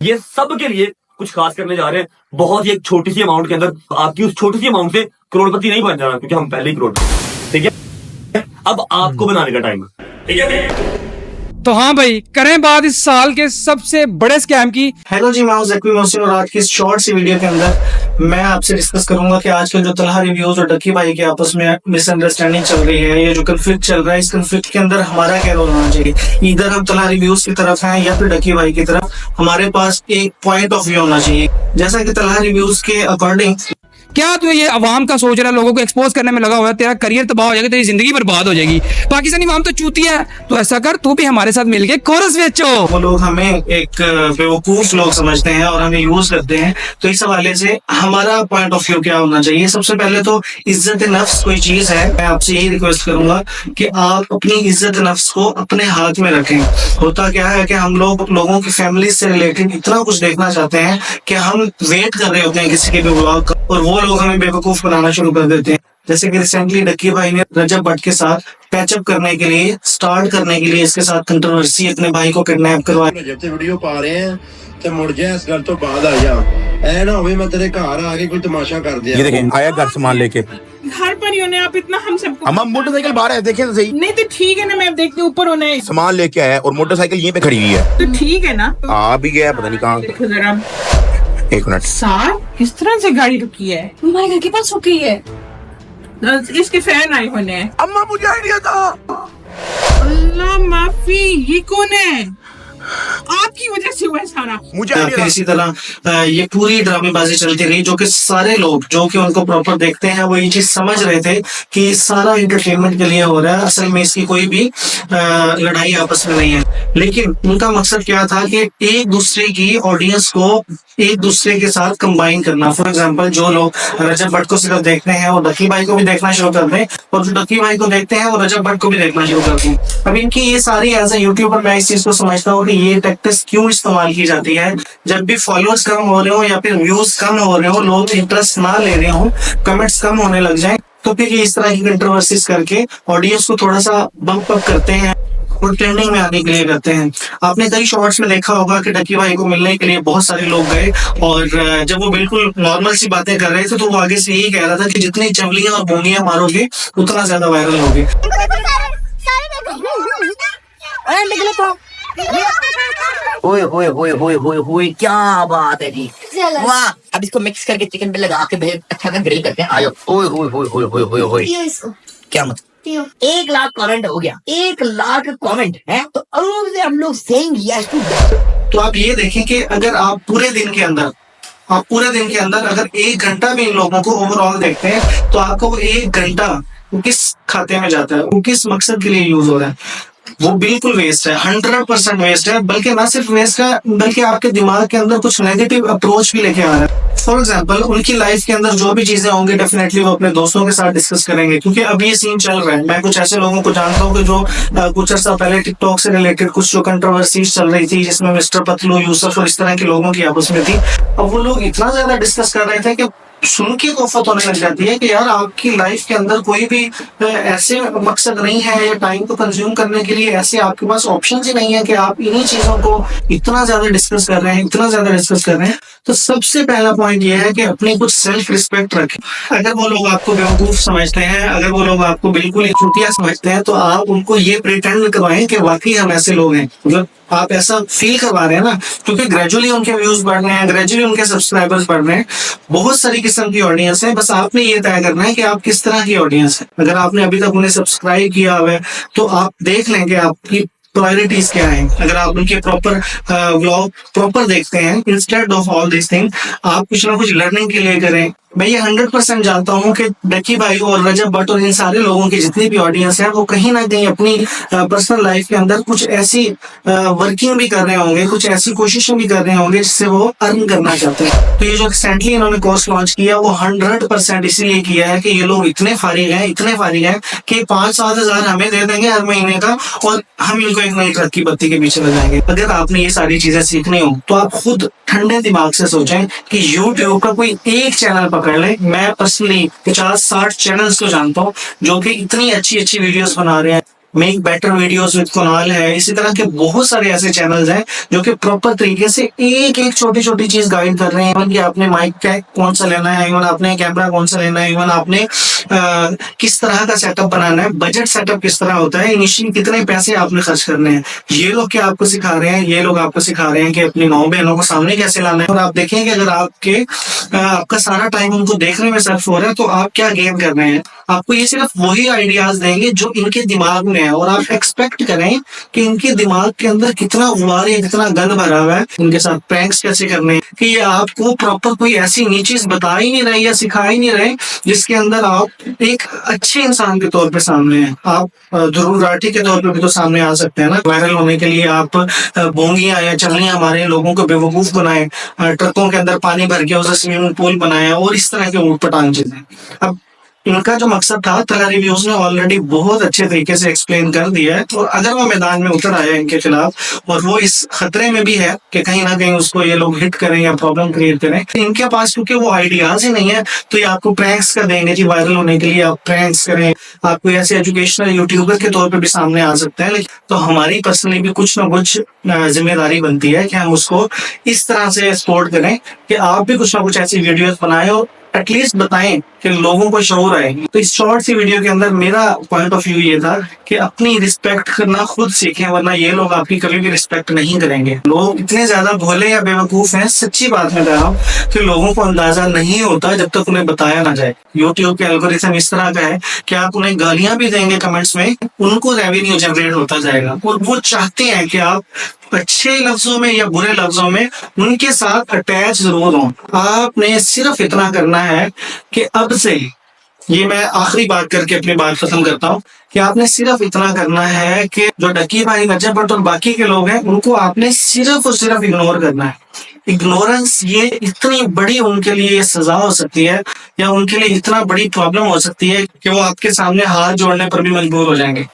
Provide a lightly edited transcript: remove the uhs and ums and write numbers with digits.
ये सब के लिए कुछ खास करने जा रहे हैं। बहुत ही एक छोटी सी अमाउंट के अंदर आपकी उस छोटी सी अमाउंट से करोड़पति नहीं बन जाना, क्योंकि हम पहले ही करोड़पति। ठीक है, अब आपको बनाने का टाइम है। ठीक है, तो हाँ भाई, करें बात इस साल के सबसे बड़े स्कैम की। हेलो जी, मैं हूं ज़की मोहसिन और आज की इस शॉर्ट सी वीडियो के अंदर मैं आपसे डिस्कस करूंगा कि आजकल जो तलहा रिव्यूज और डक्की भाई के आपस में मिसअंडरस्टैंडिंग चल रही है, ये जो कन्फ्लिक्ट चल रहा है, इस कन्फ्लिक्ट के अंदर हमारा क्या रोल होना चाहिए। इधर हम तलहा रिव्यूज की तरफ हैं या फिर डक्की भाई की तरफ। हमारे पास एक पॉइंट ऑफ व्यू होना चाहिए। जैसा कि तलहा रिव्यूज के अकॉर्डिंग, क्या तू ये अवाम का सोच रहा है, लोगों को एक्सपोज करने में लगा हुआ है, तेरा करियर तबाह हो जाएगा, तेरी जिंदगी बर्बाद हो जाएगी। पाकिस्तानी अवाम तो चूतिया है। तो ऐसा कर, तू भी हमारे साथ मिलके कोरस बेचो। वो लोग हमें एक बेवकूफ लोग समझते हैं और हमें यूज करते हैं। तो इस हवाले से हमारा पॉइंट ऑफ व्यू क्या होना चाहिए। सबसे पहले तो इज्जत नफ्स कोई चीज है, मैं आपसे यही रिक्वेस्ट करूंगा कि आप अपनी इज्जत नफ्स को अपने हाथ में रखें। होता क्या है कि हम लोगों की फैमिली से रिलेटेड इतना कुछ देखना चाहते हैं कि हम वेट कर रहे होते हैं किसी के भी ब्लॉग का, और वो लोग हमें बेवकूफ बनाना शुरू कर देते हैं। जैसे कि रिसेंटली डक्की भाई ने रजब भट्ट के साथ पैचअप करने के लिए, स्टार्ट करने के लिए इसके साथ कंट्रोवर्सी, अपने भाई को किडनैप करवाया। जब से वीडियो पा रहे हैं ਤੇ ਮੁੜ ਜਾ ਇਸ ਗੱਲ ਤੋਂ ਬਾਅਦ ਆ ਜਾ, ਐ ਨਾ ਹੋਵੇ मैं तेरे घर आ के कोई तमाशा कर दिया। ये देखें, आया घर सामान लेके। घर पर ही होने आप इतना हम सबको। हम मोटरसाइकिल बाहर है, देखें तो सही। नहीं तो ठीक है ना, मैं देखती हूँ ऊपर होने। सामान लेके आया और मोटरसाइकिल यहीं पे खड़ी हुई है। तो ठीक है ना, आ भी गया, पता नहीं कहाँ। देखो जरा। एक मिनट, सार किस तरह से गाड़ी रुकी है? हमारे घर के पास रुकी है। इसके फैन आए होने। अम्मा मुझे आइडिया था। अल्लाह माफी, ये कौन है? आपकी वजह से हुआ है सारा। मुझे फिर इसी तरह ये पूरी ड्रामेबाजी चलती रही, जो कि सारे लोग जो कि उनको प्रॉपर देखते हैं वो ये चीज समझ रहे थे कि सारा एंटरटेनमेंट के लिए हो रहा है। असल में इसकी कोई भी लड़ाई आपस में नहीं है, लेकिन उनका मकसद क्या था कि एक दूसरे की ऑडियंस को एक दूसरे के साथ कंबाइन करना। फॉर एग्जाम्पल, जो लोग रजब भट्ट को सिर्फ देखते हैं वो डक्की भाई को भी देखना शुरू कर दें, और जो डक्की भाई को देखते हैं वो रजब भट्ट को भी देखना शुरू कर दें। अब इनकी ये सारी एज ए यूट्यूबर मैं इस चीज को समझता हूँ कि ये टैक्टिक्स क्यों इस्तेमाल की जाती है। जब भी फॉलोअर्स कम हो रहे हो या फिर व्यूज कम हो रहे हो, लोग इंटरेस्ट ना ले रहे हो, कमेंट्स कम होने लग जाए, तो फिर ये इस तरह की कंट्रोवर्सीज करके ऑडियंस को थोड़ा सा बम्प अप करते हैं और ट्रेंडिंग में आने के लिए करते हैं। आपने कई शॉर्ट्स में देखा होगा कि डक्की भाई को मिलने के लिए बहुत सारे लोग गए, और जब वो बिल्कुल नॉर्मल सी बातें कर रहे थे तो वो आगे से यही कह रहा था कि जितनी चवलियां और बोंगियां मारोगे उतना ज्यादा वायरल होगे। ओए ओए ओए ओए ओए ओए, क्या बात है जी, वाह। अब इसको मिक्स करके चिकन पे लगा के भेज अच्छा सा ग्रिल करते हैं। आयो, ओए ओए ओए ओए ओए ओए ओए, क्या मतलब 1 लाख कमेंट हो गया, 1 लाख कमेंट है, तो अब से हम लोग सेइंग यस टू। तो आप ये देखें कि अगर आप पूरे दिन के अंदर अगर 1 घंटा भी इन लोगों को ओवरऑल देखते हैं, तो आपको वो 1 घंटा किस खाते में जाता है, वो किस मकसद के लिए यूज हो रहा है, वो बिल्कुल वेस्ट है, 100% वेस्ट है। बल्कि ना सिर्फ वेस्ट है, बल्कि आपके दिमाग के अंदर कुछ नेगेटिव अप्रोच भी लेके आ रहा है। फॉर एग्जाम्पल, उनकी लाइफ के अंदर जो भी चीजें होंगी डेफिनेटली वो अपने दोस्तों के साथ डिस्कस करेंगे, क्योंकि अब ये सीन चल रहा है। मैं कुछ ऐसे लोगों को जानता हूँ कि जो कुछ अर्सा पहले टिकटॉक से रिलेटेड कुछ जो कंट्रोवर्सीज चल रही थी, जिसमें मिस्टर पतलू, यूसुफ और इस तरह के लोगों की आपस में थी, अब वो लोग इतना ज्यादा डिस्कस कर रहे थे कि सुन के कोफत होने लग जाती है कि यार आपकी लाइफ के अंदर कोई भी ऐसे मकसद नहीं है, या टाइम को कंज्यूम करने के लिए ऐसे आपके पास ऑप्शन ही नहीं है कि आप इन्हीं चीजों को इतना ज्यादा डिस्कस कर रहे हैं। तो सबसे पहला पॉइंट ये है कि अपनी कुछ सेल्फ रिस्पेक्ट रखें। अगर वो लोग आपको बेवकूफ समझते हैं, अगर वो लोग आपको बिल्कुल चूतिया समझते हैं, तो आप उनको ये प्रिटेंड करवाएं कि वाकई हम ऐसे लोग हैं, मतलब आप ऐसा फील करवा रहे हैं ना, क्योंकि ग्रेजुअली उनके व्यूज बढ़ रहे हैं, ग्रेजुअली उनके सब्सक्राइबर्स बढ़ रहे हैं। बहुत सारी किस्म की ऑडियंस है, बस आपने ये तय करना है कि आप किस तरह की ऑडियंस है। अगर आपने अभी तक उन्हें सब्सक्राइब किया हुआ है, तो आप देख लें कि आपकी प्रायोरिटीज क्या है। अगर आप उनके प्रॉपर व्लॉग प्रॉपर देखते हैं, instead of all this thing, आप कुछ ना कुछ लर्निंग के लिए करें। मैं ये 100% जानता हूँ कि डक्की भाई और रजब भट्ट और इन सारे लोगों की जितनी भी ऑडियंस है, वो कहीं ना कहीं अपनी पर्सनल लाइफ के अंदर कुछ ऐसी वर्किंग भी कर रहे होंगे, कुछ ऐसी कोशिशें भी कर रहे होंगे जिससे वो अर्न करना चाहते हैं। तो ये जो रिसेंटली इन्होंने कोर्स लॉन्च किया, वो 100% इसलिए किया है कि ये लोग इतने फारिग हैं कि 5-7 हजार हमें दे देंगे हर महीने का, और हम इनको एक नई ट्रक की बत्ती के पीछे लगाएंगे। अगर आपने ये सारी चीजें सीखनी हो, तो आप खुद ठंडे दिमाग से सोचें कि यूट्यूब का कोई एक चैनल पकड़ ले। मैं पर्सनली 50-60 चैनल्स को जानता हूँ जो कि इतनी अच्छी वीडियोस बना रहे हैं, make better videos with Kunal है, इसी तरह के बहुत सारे ऐसे चैनल्स हैं जो कि प्रॉपर तरीके से एक एक छोटी छोटी चीज गाइड कर रहे हैं। इवन कि आपने माइक कौन सा लेना है, इवन आपने कैमरा कौन सा लेना है, इवन आपने किस तरह का सेटअप बनाना है, बजट सेटअप किस तरह होता है, इनिशियली कितने पैसे आपने खर्च करने हैं, ये लोग क्या आपको सिखा रहे हैं। ये लोग आपको सिखा रहे हैं कि अपनी माँ बहनों को सामने कैसे लाना है। और आप देखेंगे अगर आपका सारा टाइम उनको देखने में सर्फ हो रहा है तो आप क्या गेन कर रहे हैं। आपको ये सिर्फ वही आइडियाज देंगे जो इनके दिमाग में है, और आप एक्सपेक्ट करें कि इनके दिमाग के अंदर कितना गुबार है, कितना गंद भरा हुआ है, उनके साथ प्रैंक्स कैसे करने हैं, कि ये आपको प्रॉपर कोई ऐसी नई चीज बता ही नहीं रहे या सिखा ही नहीं रहे जिसके अंदर आप एक अच्छे इंसान के तौर पे सामने हैं। आप ध्रुव राठी के तौर पे भी तो सामने आ सकते हैं ना। वायरल होने के लिए आप बोंगियां या चलनियां हमारे लोगों को बेवकूफ बनाए, ट्रकों के अंदर पानी भर के उसे स्विमिंग पूल बनाया और इस तरह के ऊटपटांग चीजें। अब इनका जो मकसद था तला रिव्यूज ने ऑलरेडी बहुत अच्छे तरीके से एक्सप्लेन कर दिया है। और अगर वो मैदान में उतर आया इनके खिलाफ और वो इस खतरे में भी है कि कहीं ना कहीं उसको ये लोग हिट करें या प्रॉब्लम क्रिएट करें, इनके पास क्योंकि वो आइडियाज ही नहीं है तो ये आपको प्रैंक्स कर देंगे जी। वायरल होने के लिए आप प्रैंक्स करें, आप कोई ऐसे एजुकेशनल यूट्यूबर के तौर पर भी सामने आ सकते हैं। लेकिन तो हमारी पर्सनली भी कुछ ना कुछ जिम्मेदारी बनती है कि हम उसको इस तरह से सपोर्ट करें कि आप भी कुछ ना कुछ ऐसी वीडियोस बनाएं और एटलीस्ट बताएं कि लोगों को शऊर आए। तो इस शॉर्ट सी वीडियो के अंदर मेरा पॉइंट ऑफ व्यू ये था कि अपनी रिस्पेक्ट करना खुद सीखें, वरना ये लोग आपकी कभी भी रिस्पेक्ट नहीं करेंगे। लोग इतने ज्यादा भोले या बेवकूफ हैं, सच्ची बात मैं कह रहा हूँ, कि लोगों को अंदाजा नहीं होता जब तक उन्हें बताया ना जाए। यूट्यूब के एल्गोरिथम इस तरह का है कि आप उन्हें गालियां भी देंगे कमेंट्स में, उनको रेवेन्यू जनरेट होता जाएगा। और वो चाहते हैं कि आप अच्छे लफ्जों में या बुरे लफ्जों में उनके साथ अटैच जरूर हो। आपने सिर्फ इतना करना है कि अब से, ये मैं आखिरी बात करके अपनी बात खत्म करता हूँ, कि आपने सिर्फ इतना करना है कि जो डकी भाई, नजर भट्ट और बाकी के लोग हैं उनको आपने सिर्फ और सिर्फ इग्नोर करना है। इग्नोरेंस ये इतनी बड़ी उनके लिए सजा हो सकती है या उनके लिए इतना बड़ी प्रॉब्लम हो सकती है कि वो आपके सामने हाथ जोड़ने पर भी मजबूर हो जाएंगे।